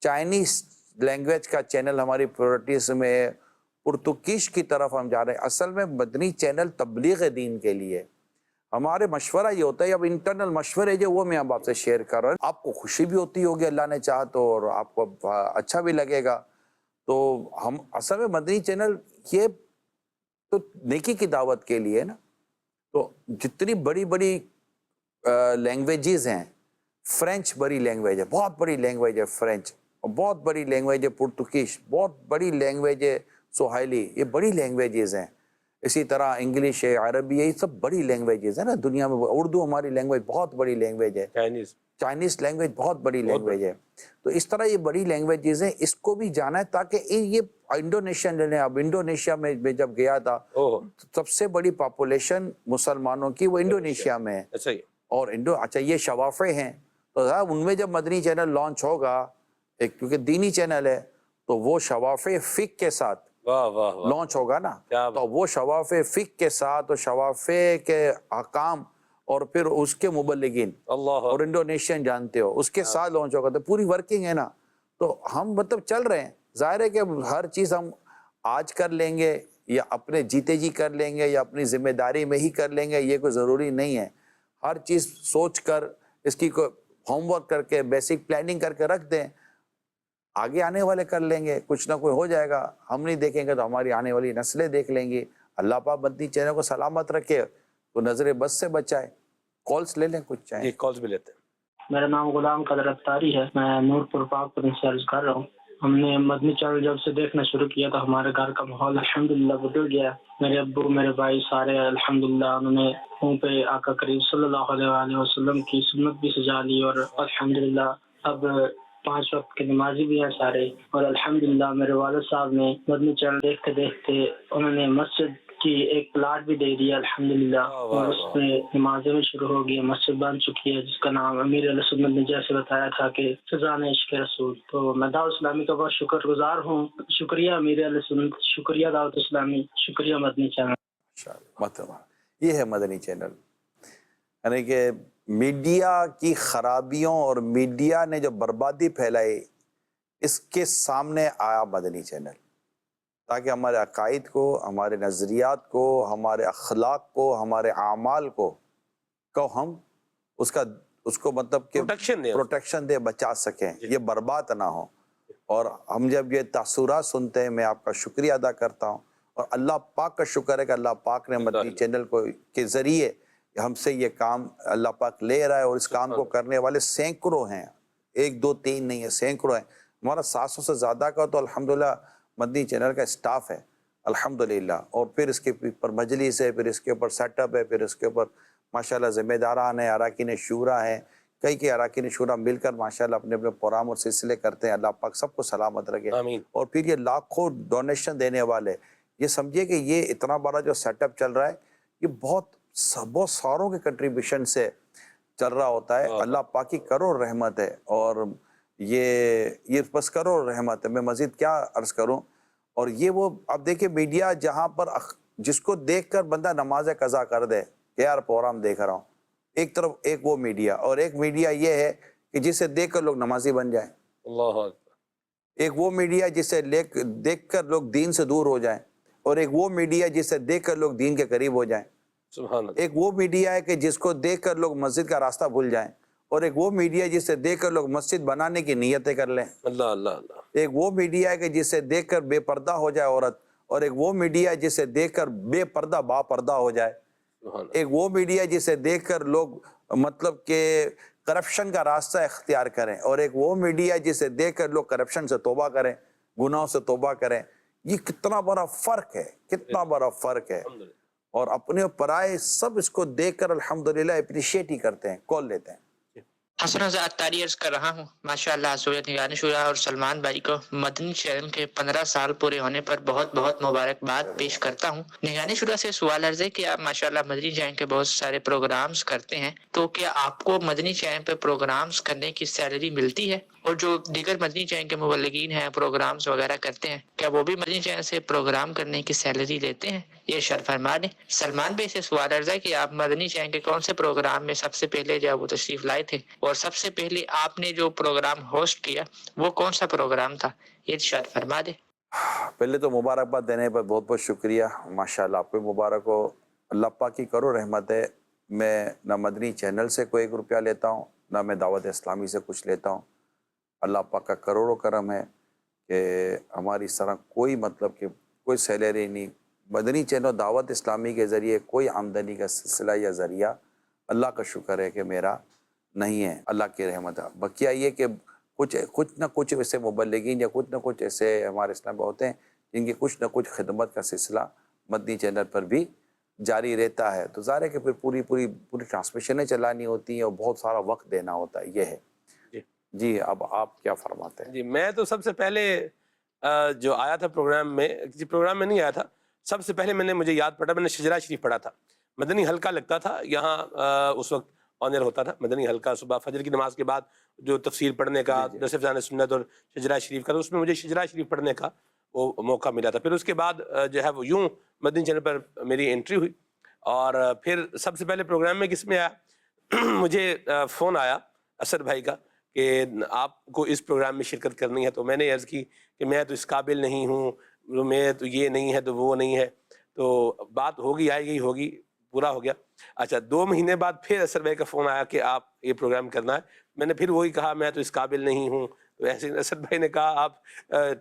[SPEAKER 3] چائنیز لینگویج کا چینل ہماری پریورٹیز میں ہے. پرتگیش کی طرف ہم جا رہے ہیں. اصل میں مدنی چینل تبلیغ دین کے لیے. ہمارے مشورہ یہ ہوتا ہے، اب انٹرنل مشورے جو وہ میں اب آپ سے شیئر کر رہا ہوں. آپ کو خوشی بھی ہوتی ہوگی اللہ نے چاہا تو، اور آپ کو اچھا بھی لگے گا. تو ہم اصل میں مدنی چینل یہ تو نیکی کی دعوت کے لیے نا. تو جتنی بڑی بڑی لینگویجز ہیں، فرینچ بڑی لینگویج ہے، بہت بڑی لینگویج ہے فرینچ، اور بہت بڑی لینگویج ہے پرتگیش، بہت بڑی لینگویج ہے سوہیلی، یہ بڑی لینگویجز ہیں. اسی طرح انگلش ہے، عربی ہے، یہ سب بڑی لینگویجز ہیں نا دنیا میں. اردو ہماری لینگویج بہت بڑی لینگویج ہے. چائنیز لینگویج بہت بڑی لینگویج ہے. تو اس طرح یہ بڑی لینگویجز ہیں، اس کو بھی جانا ہے تاکہ یہ انڈونیشین لے لیں. اب انڈونیشیا میں جب گیا تھا سب سے بڑی پاپولیشن مسلمانوں کی وہ انڈونیشیا میں ہے. اور اچھا یہ شوافے ہیں، تو ان میں جب مدنی چینل لانچ ہوگا، ایک کیونکہ دینی چینل ہے، تو وہ شوافے فقہ کے ساتھ لانچ ہوگا نا. تو وہ شوافے فقہ کے ساتھ اور شوافے کے احکام اور پھر اس کے مبلغین اور انڈونیشین جانتے ہو اس کے ساتھ لانچ ہوگا. تو پوری ورکنگ ہے نا. تو ہم مطلب چل رہے ہیں. ظاہر ہے کہ ہر چیز ہم آج کر لیں گے یا اپنے جیتے جی کر لیں گے یا اپنی ذمہ داری میں ہی کر لیں گے، یہ کوئی ضروری نہیں ہے. ہر چیز سوچ کر اس کی کوئی ہوم ورک کر کے بیسک پلاننگ کر کے رکھ دیں. آگے آنے والے کر لیں گے، کچھ نہ کوئی ہو جائے گا. ہم نہیں دیکھیں گے تو ہماری آنے والی نسلیں دیکھ لیں گی. اللہ پاک مدنی چینل کو سلامت رکھے، تو نظر بد سے بچائے. کالز لے لیں کچھ چاہیں؟
[SPEAKER 2] کالز بھی لیتے ہیں.
[SPEAKER 4] میرا نام غلام قدر اتاری ہے، میں نورپور پاکپتن سے عرض کر رہا ہوں. ہم نے مدنی چینل جب سے دیکھنا شروع کیا تو ہمارے گھر کا ماحول الحمدللہ بدل گیا. میرے ابو میرے بھائی سارے الحمدللہ انہوں نے منہ پہ آقا کریم صلی اللہ علیہ وسلم کی سنت بھی سجا لی، اور الحمدللہ اب 5 وقت کے نمازی بھی ہیں سارے. اور الحمدللہ میرے والد صاحب نے مدنی چینل دیکھتے دیکھتے انہوں نے مسجد کی ایک پلاٹ بھی دے دیا الحمدللہ، اور اس میں نمازیں بھی شروع ہو گئی. مسجد بن چکی ہے جس کا نام امیر علیہ سنت نے جیسے بتایا تھا کہ فضان عشق رسول. تو میں دعوت اسلامی کا بہت شکر گزار ہوں. شکریہ امیر علیہ سنت، شکریہ دعوت اسلامی، شکریہ مدنی چینل.
[SPEAKER 3] یہ ہے مدنی چینل. یعنی کہ میڈیا کی خرابیوں اور میڈیا نے جو بربادی پھیلائی، اس کے سامنے آیا مدنی چینل، تاکہ ہمارے عقائد کو، ہمارے نظریات کو، ہمارے اخلاق کو، ہمارے اعمال کو ہم اس کو مطلب کہ پروٹیکشن دے، بچا سکیں، یہ برباد نہ ہو. اور ہم جب یہ تاثرات سنتے ہیں، میں آپ کا شکریہ ادا کرتا ہوں. اور اللہ پاک کا شکر ہے کہ اللہ پاک نے مدنی چینل کو کے ذریعے ہم سے یہ کام اللہ پاک لے رہا ہے. اور اس کام کو کرنے والے سینکڑوں ہیں، 1 2 3 نہیں ہے، سینکڑوں ہیں. ہمارا 700 سے زیادہ کا تو الحمدللہ مدنی چینل کا اسٹاف ہے الحمدللہ. اور پھر اس کے اوپر مجلس ہے، پھر اس کے اوپر سیٹ اپ ہے، پھر اس کے اوپر ماشاءاللہ ذمہ داران ہیں، اراکین شورا ہیں، کئی اراکین شورا مل کر ماشاءاللہ اپنے اپنے پروگرام اور سلسلے کرتے ہیں. اللہ پاک سب کو سلامت رکھے. اور پھر یہ لاکھوں ڈونیشن دینے والے، یہ سمجھیے کہ یہ اتنا بڑا جو سیٹ اپ چل رہا ہے، یہ بہت ساروں کے کنٹریبیوشن سے چل رہا ہوتا ہے. اللہ پاک کی کروڑ رحمت ہے. اور یہ بس کرو رحمت ہے، میں مزید کیا عرض کروں. اور یہ وہ اب دیکھیں میڈیا جہاں پر جس کو دیکھ کر بندہ نماز قضا کر دے کہ یار پروگرام دیکھ رہا ہوں، ایک طرف ایک وہ میڈیا، اور ایک میڈیا یہ ہے کہ جسے دیکھ کر لوگ نمازی بن جائیں. اللہ اکبر. ایک وہ میڈیا جسے دیکھ کر لوگ دین سے دور ہو جائیں، اور ایک وہ میڈیا جسے دیکھ کر لوگ دین کے قریب ہو جائیں. سبحان اللہ. ایک وہ میڈیا ہے کہ جس کو دیکھ کر لوگ مسجد کا راستہ بھول جائیں، اور ایک وہ میڈیا جسے دیکھ کر لوگ مسجد بنانے کی نیتیں کر لیں. اللہ اللہ اللہ. ایک وہ میڈیا ہے کہ جسے دیکھ کر بے پردہ ہو جائے عورت، اور ایک وہ میڈیا جسے دیکھ کر بے پردہ با پردہ ہو جائے. ایک وہ میڈیا جسے دیکھ کر لوگ مطلب کہ کرپشن کا راستہ اختیار کریں، اور ایک وہ میڈیا جسے دیکھ کر لوگ کرپشن سے توبہ کریں، گناہوں سے توبہ کریں. یہ کتنا بڑا فرق ہے، کتنا بڑا فرق ہے. اور اپنے پرائے سب اس کو دیکھ کر الحمدللہ اپریشیٹ ہی کرتے ہیں، کال لیتے ہیں.
[SPEAKER 5] حسن رضا اتاری عرض کر رہا ہوں. ماشاءاللہ سورت نگران شورا اور سلمان بھائی کو مدنی چینل کے 15 سال پورے ہونے پر بہت بہت مبارکباد پیش کرتا ہوں. نگران شورا سے سوال عرض ہے کہ آپ ماشاءاللہ مدنی چینل کے بہت سارے پروگرامز کرتے ہیں، تو کیا آپ کو مدنی چینل پہ پروگرامز کرنے کی سیلری ملتی ہے؟ اور جو دیگر مدنی چینل کے مبلغین ہیں، پروگرامز وغیرہ کرتے ہیں، کیا وہ بھی مدنی چینل سے پروگرام کرنے کی سیلری لیتے ہیں؟ یہ ارشاد فرما دیں. سلمان بھائی سے سوال عرض ہے کہ آپ مدنی چینل کے کون سے پروگرام میں سب سے پہلے جو وہ تشریف لائے تھے، اور سب سے پہلے آپ نے جو پروگرام ہوسٹ کیا وہ کون سا پروگرام تھا؟ یہ ارشاد فرما دیں.
[SPEAKER 3] پہلے تو مبارکباد دینے پر بہت بہت شکریہ. ماشاءاللہ آپ کو مبارک ہو. اللہ پاک کی کرو رحمت ہے. میں نہ مدنی چینل سے کوئی 1 روپیہ لیتا ہوں، نہ میں دعوت اسلامی سے کچھ لیتا ہوں. اللہ پاک کا کروڑوں کرم ہے کہ ہماری اس طرح کوئی مطلب کہ کوئی سیلری نہیں. مدنی چینل دعوت اسلامی کے ذریعے کوئی آمدنی کا سلسلہ یا ذریعہ اللہ کا شکر ہے کہ میرا نہیں ہے. اللہ کی رحمت ہے. بقیہ یہ کہ کچھ نہ کچھ ایسے مبلغین یا کچھ نہ کچھ ایسے ہمارے اسلام میں ہوتے ہیں جن کی کچھ نہ کچھ خدمت کا سلسلہ مدنی چینل پر بھی جاری رہتا ہے. تو ظاہر ہے کہ پھر پوری ٹرانسمیشنیں چلانی ہوتی ہیں اور بہت سارا وقت دینا ہوتا ہے. یہ ہے. جی اب آپ کیا فرماتے ہیں؟
[SPEAKER 2] جی میں تو سب سے پہلے جو آیا تھا پروگرام میں، کسی پروگرام میں نہیں آیا تھا. سب سے پہلے مجھے یاد پڑا، میں نے شجرا شریف پڑھا تھا. مدنی حلقہ لگتا تھا یہاں، اس وقت آنر ہوتا تھا مدنی حلقہ صبح فجر کی نماز کے بعد جو تفسیر پڑھنے کا، درس فضائل سنت اور شجرا شریف کا، تو اس میں مجھے شجرا شریف پڑھنے کا وہ موقع ملا تھا. پھر اس کے بعد جو ہے وہ یوں مدنی چینل پر میری انٹری ہوئی. اور پھر سب سے پہلے پروگرام میں کس میں آیا، مجھے فون آیا اسد بھائی کا کہ آپ کو اس پروگرام میں شرکت کرنی ہے. تو میں نے عرض کی کہ میں تو اس قابل نہیں ہوں، میں تو یہ نہیں ہے تو وہ نہیں ہے. تو بات ہوگی آئے گی ہوگی، پورا ہو گیا. اچھا 2 مہینے بعد پھر اسد بھائی کا فون آیا کہ آپ یہ پروگرام کرنا ہے. میں نے پھر وہی کہا میں تو اس قابل نہیں ہوں. تو ایسے اسد بھائی نے کہا آپ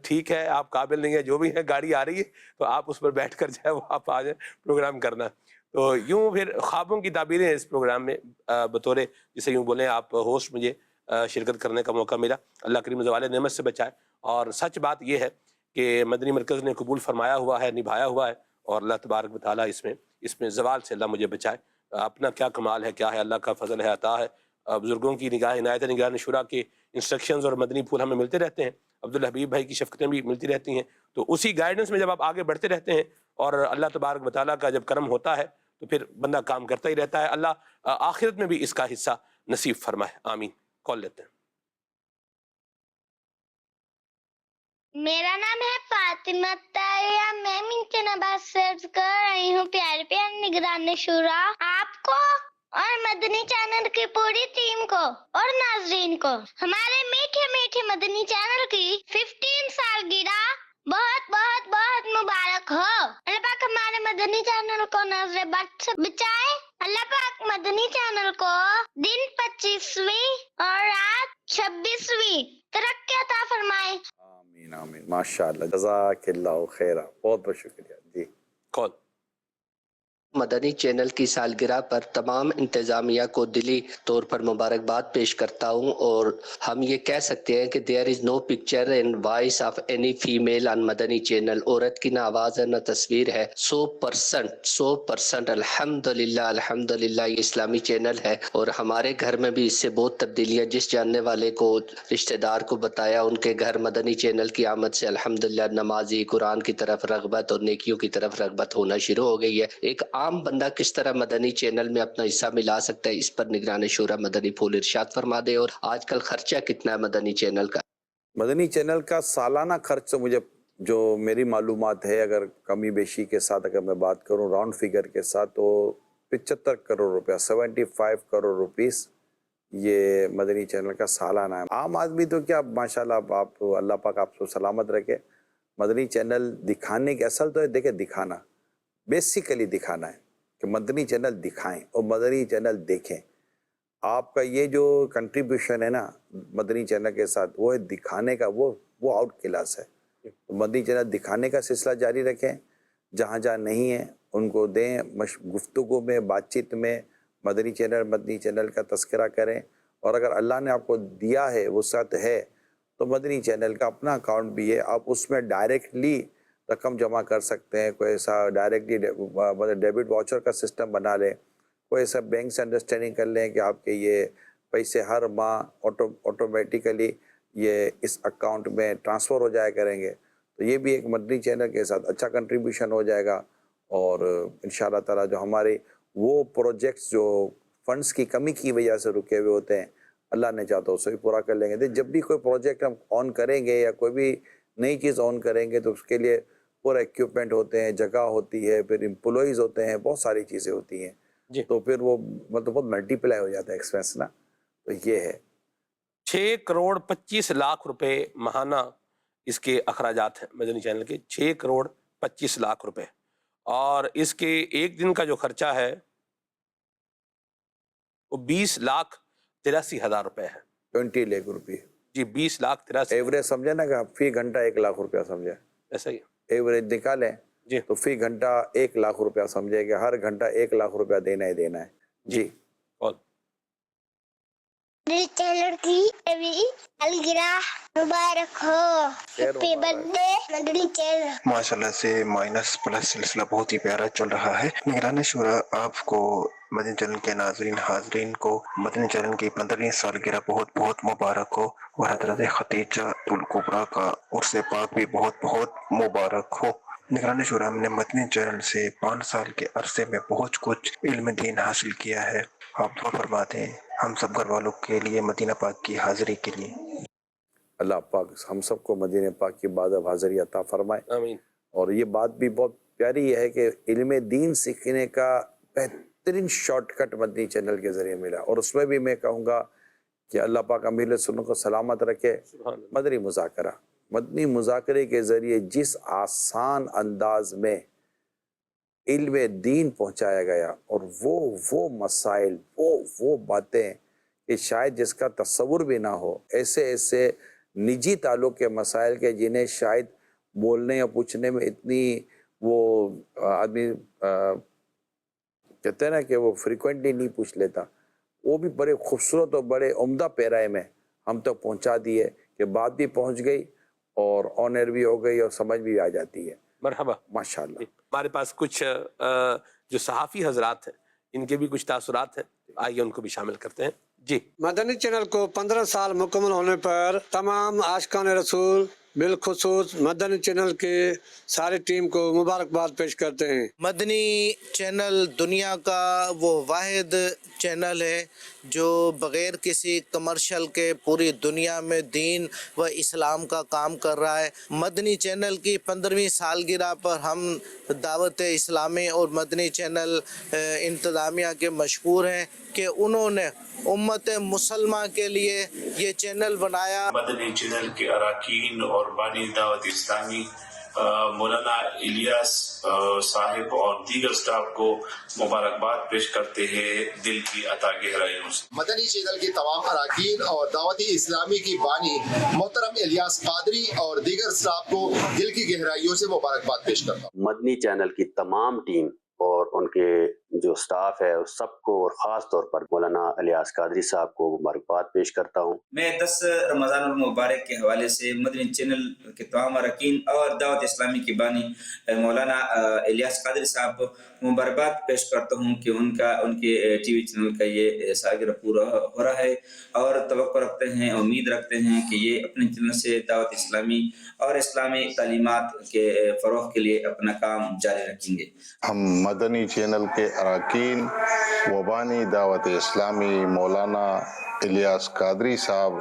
[SPEAKER 2] ٹھیک ہے، آپ قابل نہیں ہے، جو بھی ہے گاڑی آ رہی ہے تو آپ اس پر بیٹھ کر جو ہے وہ آپ آ جائیں پروگرام کرنا. تو یوں پھر خوابوں کی تعبیریں اس پروگرام میں بطور جسے یوں بولیں آپ ہوسٹ مجھے شرکت کرنے کا موقع ملا. اللہ کریم زوال نعمت سے بچائے. اور سچ بات یہ ہے کہ مدنی مرکز نے قبول فرمایا ہوا ہے، نبھایا ہوا ہے، اور اللہ تبارک و تعالیٰ اس میں زوال سے اللہ مجھے بچائے. اپنا کیا کمال ہے، کیا ہے، اللہ کا فضل ہے، عطا ہے. بزرگوں کی نگاہ عنایت نگران شورا کے انسٹرکشنز اور مدنی پھول ہمیں ملتے رہتے ہیں. عبدالحبیب بھائی کی شفقتیں بھی ملتی رہتی ہیں. تو اسی گائیڈنس میں جب آپ آگے بڑھتے رہتے ہیں اور اللہ تبارک و تعالیٰ کا جب کرم ہوتا ہے تو پھر بندہ کام کرتا ہی رہتا ہے. اللہ آخرت میں بھی اس کا حصہ نصیب فرمائے. آمین. کال لیتے ہیں.
[SPEAKER 6] میرا نام ہے فاطمہ طاہرہ، میں منچن آباد سے عرض کر رہی ہوں. پیارے پیارے نگران شورا، آپ کو اور مدنی چینل کی پوری ٹیم کو اور ناظرین کو ہمارے میٹھے میٹھے مدنی چینل کی 15 سالگرہ بہت بہت بہت مبارک ہو. اللہ پاک ہمارے مدنی چینل کو نظر بد سے بچائے. اللہ پاک مدنی چینل کو دن 25ویں اور رات 26ویں ترقی عطا فرمائے.
[SPEAKER 3] آمین آمین. ماشاءاللہ، جزاک اللہ خیرہ. بہت بہت شکریہ. جی
[SPEAKER 2] کال.
[SPEAKER 7] مدنی چینل کی سالگرہ پر تمام انتظامیہ کو دلی طور پر مبارکباد پیش کرتا ہوں، اور ہم یہ کہہ سکتے ہیں کہ there is no picture and voice of any female on Madani channel. عورت کی نہ آواز ہے نہ تصویر ہے. 100% الحمدللہ الحمدللہ یہ اسلامی چینل ہے. اور ہمارے گھر میں بھی اس سے بہت تبدیلیاں، جس جاننے والے کو، رشتہ دار کو بتایا، ان کے گھر مدنی چینل کی آمد سے الحمدللہ نمازی، قرآن کی طرف رغبت اور نیکیوں کی طرف رغبت ہونا شروع ہو گئی ہے. ایک عام بندہ کس طرح مدنی چینل میں اپنا حصہ ملا سکتا ہے، اس پر نگران شورا مدنی پھول ارشاد فرما دے. اور آج کل خرچہ کتنا ہے مدنی چینل کا؟
[SPEAKER 3] مدنی چینل کا سالانہ خرچ مجھے جو میری معلومات ہے، اگر کمی بیشی کے ساتھ اگر میں بات کروں راؤنڈ فگر کے ساتھ، تو 75 کروڑ روپیہ 75 کروڑ روپیز یہ مدنی چینل کا سالانہ ہے. عام آدمی تو کیا ماشاءاللہ، آپ اللہ پاک آپ کو سلامت رکھے. مدنی چینل دکھانے کے اصل تو ہے، دیکھیں دکھانا، بیسیکلی دکھانا ہے کہ مدنی چینل دکھائیں اور مدنی چینل دیکھیں. آپ کا یہ جو کنٹریبیوشن ہے نا مدنی چینل کے ساتھ، وہ ہے دکھانے کا، وہ آؤٹ کلاس ہے. مدنی چینل دکھانے کا سلسلہ جاری رکھیں. جہاں جہاں نہیں ہے ان کو دیں، گفتگو میں، بات چیت میں مدنی چینل کا تذکرہ کریں، اور اگر اللہ نے آپ کو دیا ہے، وسعت ہے، تو مدنی چینل کا اپنا اکاؤنٹ بھی ہے، آپ اس میں ڈائریکٹلی رقم جمع کر سکتے ہیں. کوئی ایسا ڈائریکٹلی ڈیبٹ واچر کا سسٹم بنا لیں، کوئی ایسا بینک سے انڈرسٹینڈنگ کر لیں کہ آپ کے یہ پیسے ہر ماہ آٹومیٹیکلی یہ اس اکاؤنٹ میں ٹرانسفر ہو جایا کریں گے. تو یہ بھی ایک مدنی چینل کے ساتھ اچھا کنٹریبیوشن ہو جائے گا، اور انشاءاللہ تعالیٰ جو ہمارے وہ پروجیکٹس جو فنڈز کی کمی کی وجہ سے رکے ہوئے ہوتے ہیں، اللہ نے چاہتا اسے بھی پورا کر لیں گے. جب بھی کوئی پروجیکٹ ہم آن کریں گے یا کوئی بھی نئی چیز آن کریں گے تو اس کے لیے پورا ایکوپمنٹ ہوتے ہیں، جگہ ہوتی ہے، پھر امپلائیز ہوتے ہیں، بہت ساری چیزیں ہوتی ہیں.
[SPEAKER 2] جی.
[SPEAKER 3] تو پھر وہ مطلب بہت ملٹی پلائی ہو جاتا ہے ایکسپینس نا. تو یہ ہے
[SPEAKER 2] 6 کروڑ 25 لاکھ روپے ماہانہ اس کے اخراجات ہیں مدنی چینل کے، 6 کروڑ 25 لاکھ روپے، اور اس کے ایک دن کا جو خرچہ ہے وہ 20,83,000 روپے ہے.
[SPEAKER 3] 20 لاکھ روپے
[SPEAKER 2] جی 20,83,000
[SPEAKER 3] ایوریج سمجھے نا، کہ آپ فی گھنٹہ 1 لاکھ روپیہ سمجھے،
[SPEAKER 2] ایسا ہی.
[SPEAKER 3] ایوریج نکالیں
[SPEAKER 2] جی
[SPEAKER 3] تو فی گھنٹہ 1 لاکھ روپیہ سمجھے کہ ہر گھنٹہ 1 لاکھ روپیہ دینا ہی دینا ہے. جی
[SPEAKER 2] اور
[SPEAKER 6] مدنی چینل کی ابھی سالگرہ مبارک ہو. ہیپی برتھ ڈے مدنی چینل.
[SPEAKER 8] ماشاءاللہ سے مائنس پلس سلسلہ بہت ہی پیارا چل رہا ہے. نگران شورا، آپ کو مدنی چینل کے ناظرین حاضرین کو مدنی چینل کی 15ویں سالگرہ بہت بہت مبارک ہو، اور حضرت ختیجہ الکبریٰ کا عرس پاک بھی بہت بہت مبارک ہو. نگران شورا، ہم نے مدنی چینل سے 5 سال کے عرصے میں بہت کچھ علم دین حاصل کیا ہے. آپ دعا فرماتے ہیں ہم سب گھر والوں کے لیے، مدینہ پاک کی حاضری کے لیے.
[SPEAKER 3] اللہ پاک ہم سب کو مدینہ پاک کی بعد حاضری عطا فرمائے.
[SPEAKER 2] آمین.
[SPEAKER 3] اور یہ بات بھی بہت پیاری ہے کہ علم دین سیکھنے کا بہترین شارٹ کٹ مدنی چینل کے ذریعے ملا، اور اس میں بھی میں کہوں گا کہ اللہ پاک امیر سنوں کو سلامت رکھے. مدنی مذاکرے کے ذریعے جس آسان انداز میں علم دین پہنچایا گیا، اور وہ مسائل، وہ باتیں کہ شاید جس کا تصور بھی نہ ہو، ایسے نجی تعلق کے مسائل کے جنہیں شاید بولنے یا پوچھنے میں اتنی وہ آدمی کہتے ہیں نا کہ وہ فریکوینٹلی نہیں پوچھ لیتا، وہ بھی بڑے خوبصورت اور بڑے عمدہ پیرائے میں ہم تک پہنچا دیے کہ بات بھی پہنچ گئی اور آن ایئر بھی ہو گئی اور سمجھ بھی آ جاتی ہے.
[SPEAKER 2] مرحبا.
[SPEAKER 3] ماشاءاللہ.
[SPEAKER 2] ہمارے پاس کچھ جو صحافی حضرات ہیں، ان کے بھی کچھ تاثرات ہیں، آئیے ان کو بھی شامل کرتے ہیں. جی.
[SPEAKER 9] مدنی چینل کو 15 سال مکمل ہونے پر تمام عاشقان رسول بالخصوص مدنی چینل کے ساری ٹیم کو مبارکباد پیش کرتے ہیں.
[SPEAKER 10] مدنی چینل دنیا کا وہ واحد چینل ہے جو بغیر کسی کمرشل کے پوری دنیا میں دین و اسلام کا کام کر رہا ہے. مدنی چینل کی 15ویں سالگرہ پر ہم دعوت اسلامی اور مدنی چینل انتظامیہ کے مشکور ہیں کہ انہوں نے امت مسلمہ کے لیے یہ چینل بنایا.
[SPEAKER 11] مدنی چینل کے اراکین اور بانی دعوت اسلامی مولانا الیاس صاحب اور دیگر سٹاف کو مبارکباد پیش کرتے ہیں دل کی عطا گہرائیوں سے.
[SPEAKER 12] مدنی چینل کے تمام اراکین اور دعوت اسلامی کی بانی محترم الیاس قادری اور دیگر سٹاف کو دل کی گہرائیوں سے مبارکباد پیش کرتا ہوں.
[SPEAKER 13] مدنی چینل کی تمام ٹیم اور ان کے جو سٹاف ہے اس سب کو، اور خاص طور پر مولانا الیاس قادری صاحب کو مبارکباد پیش کرتا ہوں. میں
[SPEAKER 14] 10 رمضان المبارک کے حوالے سے مدنی چینل کے تمام اراکین اور دعوت اسلامی کی بانی مولانا الیاس قادری صاحب کو مبارکباد پیش کرتا ہوں کہ ان کے ٹی وی چینل کا یہ سالگرہ پورا ہو رہا ہے، اور توقع رکھتے ہیں، امید رکھتے ہیں کہ یہ اپنے چینل سے دعوت اسلامی اور اسلامی تعلیمات کے فروغ کے لیے اپنا کام جاری رکھیں گے.
[SPEAKER 15] ہم مدنی چینل کے اراکین و بانی دعوت اسلامی مولانا الیاس قادری صاحب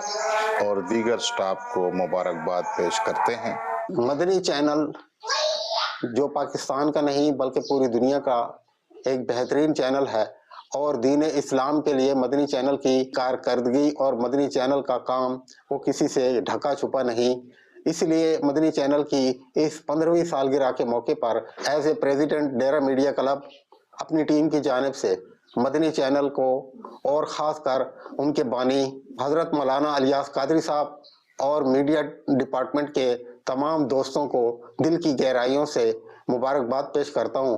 [SPEAKER 15] اور دیگر سٹاف کو مبارکباد پیش کرتے ہیں.
[SPEAKER 16] مدنی چینل جو پاکستان کا نہیں بلکہ پوری دنیا کا ایک بہترین چینل ہے، اور دین اسلام کے لیے مدنی چینل کی کارکردگی اور مدنی چینل کا کام وہ کسی سے ڈھکا چھپا نہیں. اس لیے مدنی چینل کی اس 15ویں سالگرہ کے موقع پر as a president Dera media club اپنی ٹیم کی جانب سے مدنی چینل کو اور خاص کر ان کے بانی حضرت مولانا الیاس قادری صاحب اور میڈیا ڈپارٹمنٹ کے تمام دوستوں کو دل کی گہرائیوں سے مبارکباد پیش کرتا ہوں.